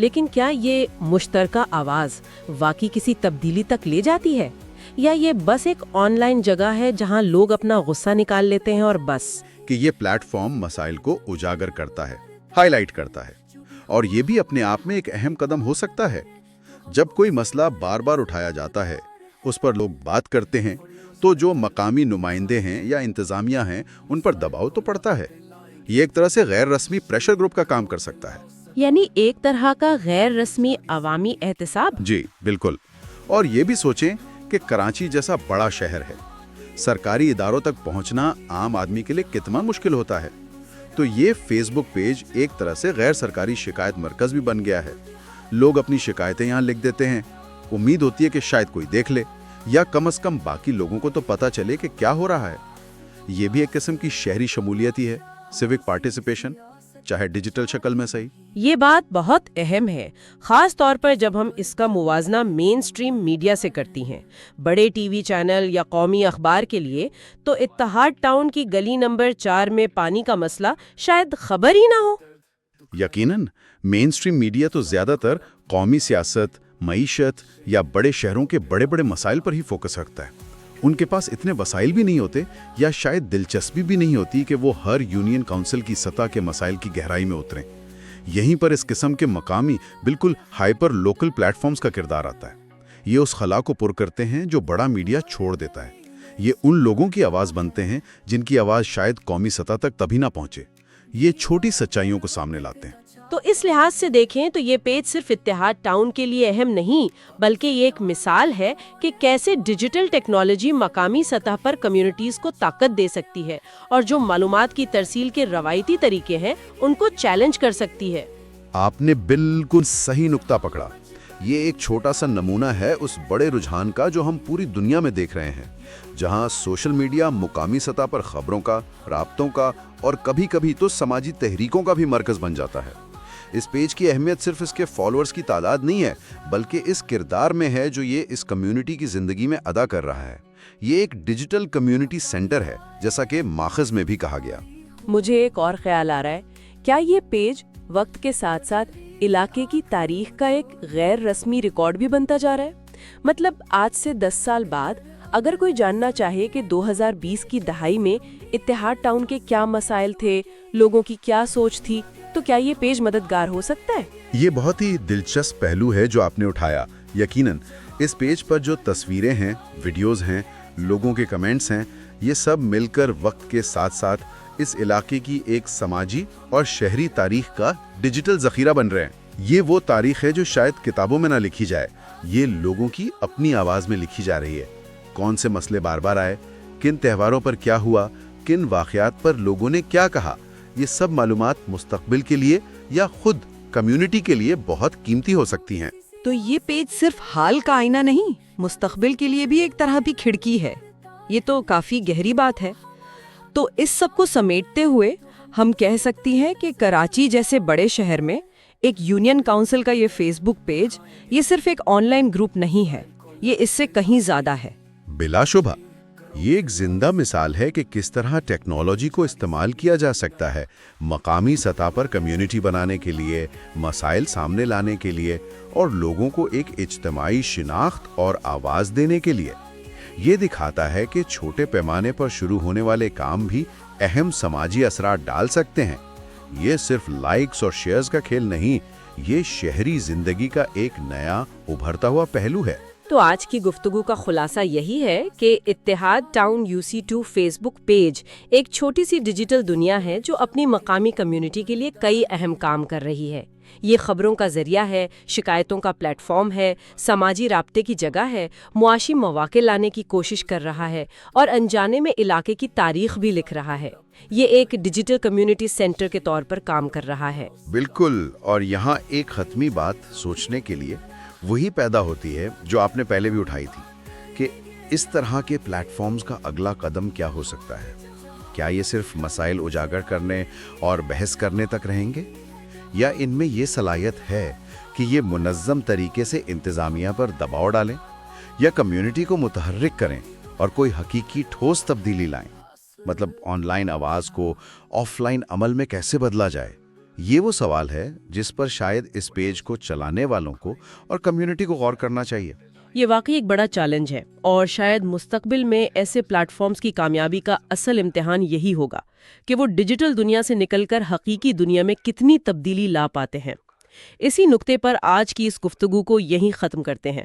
لیکن کیا یہ مشترکہ آواز واقعی کسی تبدیلی تک لے جاتی ہے، یا یہ بس ایک آن لائن جگہ ہے جہاں لوگ اپنا غصہ نکال لیتے ہیں اور بس؟ کہ یہ پلیٹ فارم مسائل کو اجاگر کرتا ہے، ہائی لائٹ کرتا ہے، اور یہ بھی اپنے آپ میں ایک اہم قدم ہو سکتا ہے۔ جب کوئی مسئلہ بار بار اٹھایا جاتا ہے، اس پر لوگ بات کرتے ہیں، تو جو مقامی نمائندے ہیں یا انتظامیہ ہیں ان پر دباؤ تو پڑتا ہے۔ یہ ایک طرح سے غیر رسمی پریشر گروپ کا کام کر سکتا ہے۔ یعنی ایک طرح کا غیر رسمی عوامی احتساب؟ جی بالکل۔ اور یہ بھی سوچیں کہ کراچی جیسا بڑا شہر ہے، سرکاری اداروں تک پہنچنا عام آدمی کے لیے کتنا مشکل ہوتا ہے، تو یہ فیس بک پیج ایک طرح سے غیر سرکاری شکایت مرکز بھی بن گیا ہے۔ لوگ اپنی شکایتیں یہاں لکھ دیتے ہیں، امید ہوتی ہے کہ شاید کوئی دیکھ لے، یا کم از کم باقی لوگوں کو تو پتہ چلے کہ کیا ہو رہا ہے۔ یہ بھی ایک قسم کی شہری شمولیت ہی ہے، سیوک پارٹیسپیشن، چاہے ڈیجیٹل شکل میں صحیح۔ یہ بات بہت اہم ہے، خاص طور پر جب ہم اس کا موازنہ مین سٹریم میڈیا سے کرتی ہیں۔ بڑے ٹی وی چینل یا قومی اخبار کے لیے تو اتحاد ٹاؤن کی گلی نمبر 4 میں پانی کا مسئلہ شاید خبر ہی نہ ہو۔ یقیناً مین سٹریم میڈیا تو زیادہ تر قومی سیاست، معیشت یا بڑے شہروں کے بڑے بڑے مسائل پر ہی فوکس رکھتا ہے۔ ان کے پاس اتنے وسائل بھی نہیں ہوتے، یا شاید دلچسپی بھی نہیں ہوتی کہ وہ ہر یونین کونسل کی سطح کے مسائل کی گہرائی میں اتریں۔ یہیں پر اس قسم کے مقامی بالکل ہائپر لوکل پلیٹ فارمز کا کردار آتا ہے۔ یہ اس خلا کو پر کرتے ہیں جو بڑا میڈیا چھوڑ دیتا ہے۔ یہ ان لوگوں کی آواز بنتے ہیں جن کی آواز شاید قومی سطح تک تبھی نہ پہنچے۔ یہ چھوٹی سچائیوں کو سامنے لاتے ہیں۔ تو اس لحاظ سے دیکھیں تو یہ پیج صرف اتحاد ٹاؤن کے لیے اہم نہیں، بلکہ یہ ایک مثال ہے کہ کیسے ڈیجیٹل ٹیکنالوجی مقامی سطح پر کمیونٹیز کو طاقت دے سکتی ہے، اور جو معلومات کی ترسیل کے روایتی طریقے ہیں ان کو چیلنج کر سکتی ہے۔ آپ نے بالکل صحیح نقطہ پکڑا۔ یہ ایک چھوٹا سا نمونہ ہے اس بڑے رجحان کا جو ہم پوری دنیا میں دیکھ رہے ہیں، جہاں سوشل میڈیا مقامی سطح پر خبروں کا، رابطوں کا اور کبھی کبھی تو سماجی تحریکوں کا بھی مرکز بن جاتا ہے۔ اس پیج کی اہمیت صرف اس کے فالوورز کی تعداد نہیں ہے، بلکہ اس کردار میں ہے جو یہ اس کمیونٹی کی زندگی میں ادا کر رہا ہے۔ یہ ایک ڈیجیٹل کمیونٹی سینٹر ہے، جیسا کہ ماخذ میں بھی کہا گیا۔ مجھے ایک اور خیال آ رہا ہے، کیا یہ پیج وقت کے ساتھ ساتھ علاقے کی تاریخ کا ایک غیر رسمی ریکارڈ بھی بنتا جا رہا ہے؟ مطلب آج سے 10 سال بعد اگر کوئی جاننا چاہے کہ 2020 کی دہائی میں اتحاد ٹاؤن کے کیا مسائل تھے، لوگوں کی کیا سوچ تھی، تو کیا یہ پیج مددگار ہو سکتا ہے؟ یہ بہت ہی دلچسپ پہلو ہے جو آپ نے اٹھایا۔ یقیناً اس پیج پر جو تصویریں ہیں، ویڈیوز ہیں، لوگوں کے کمنٹس ہیں، یہ سب مل کر وقت کے ساتھ ساتھ اس علاقے کی ایک سماجی اور شہری تاریخ کا ڈیجیٹل ذخیرہ بن رہے ہیں۔ یہ وہ تاریخ ہے جو شاید کتابوں میں نہ لکھی جائے، یہ لوگوں کی اپنی آواز میں لکھی جا رہی ہے۔ کون سے مسئلے بار بار آئے، کن تہواروں پر کیا ہوا، کن واقعات پر لوگوں نے کیا کہا، یہ سب معلومات مستقبل کے لیے یا خود کمیونٹی کے لیے بہت قیمتی ہو سکتی ہیں۔ تو یہ پیج صرف حال کا آئینہ نہیں، مستقبل کے لیے بھی ایک طرح کی کھڑکی ہے۔ یہ تو کافی گہری بات ہے۔ تو اس سب کو سمیٹتے ہوئے ہم کہہ سکتی ہیں کہ کراچی جیسے بڑے شہر میں ایک یونین کونسل کا یہ فیس بک پیج یہ صرف ایک آن لائن گروپ نہیں ہے، یہ اس سے کہیں زیادہ ہے۔ بلا شبہ یہ ایک زندہ مثال ہے کہ کس طرح ٹیکنالوجی کو استعمال کیا جا سکتا ہے مقامی سطح پر کمیونٹی بنانے کے لیے، مسائل سامنے لانے کے لیے، اور لوگوں کو ایک اجتماعی شناخت اور آواز دینے کے لیے۔ یہ دکھاتا ہے کہ چھوٹے پیمانے پر شروع ہونے والے کام بھی اہم سماجی اثرات ڈال سکتے ہیں۔ یہ صرف لائکس اور شیئرز کا کھیل نہیں، یہ شہری زندگی کا ایک نیا ابھرتا ہوا پہلو ہے۔ تو آج کی گفتگو کا خلاصہ یہی ہے کہ اتحاد ٹاؤن UC2 فیس بک پیج ایک چھوٹی سی ڈیجیٹل دنیا ہے جو اپنی مقامی کمیونٹی کے لیے کئی اہم کام کر رہی ہے۔ یہ خبروں کا ذریعہ ہے، شکایتوں کا پلیٹ فارم ہے، سماجی رابطے کی جگہ ہے، معاشی مواقع لانے کی کوشش کر رہا ہے، اور انجانے میں علاقے کی تاریخ بھی لکھ رہا ہے۔ یہ ایک ڈیجیٹل کمیونٹی سینٹر کے طور پر کام کر رہا ہے۔ بالکل، اور یہاں ایک ختمی بات سوچنے کے لیے وہی پیدا ہوتی ہے جو آپ نے پہلے بھی اٹھائی تھی، کہ اس طرح کے پلیٹ فارمز کا اگلا قدم کیا ہو سکتا ہے؟ کیا یہ صرف مسائل اجاگر کرنے اور بحث کرنے تک رہیں گے، یا ان میں یہ صلاحیت ہے کہ یہ منظم طریقے سے انتظامیہ پر دباؤ ڈالیں، یا کمیونٹی کو متحرک کریں اور کوئی حقیقی ٹھوس تبدیلی لائیں؟ مطلب آن لائن آواز کو آف لائن عمل میں کیسے بدلا جائے؟ یہ وہ سوال ہے جس پر شاید اس پیج کو چلانے والوں کو اور کمیونٹی کو غور کرنا چاہیے۔ یہ واقعی ایک بڑا چیلنج ہے، اور شاید مستقبل میں ایسے پلیٹ فارمز کی کامیابی کا اصل امتحان یہی ہوگا کہ وہ ڈیجیٹل دنیا سے نکل کر حقیقی دنیا میں کتنی تبدیلی لا پاتے ہیں۔ اسی نقطے پر آج کی اس گفتگو کو یہیں ختم کرتے ہیں۔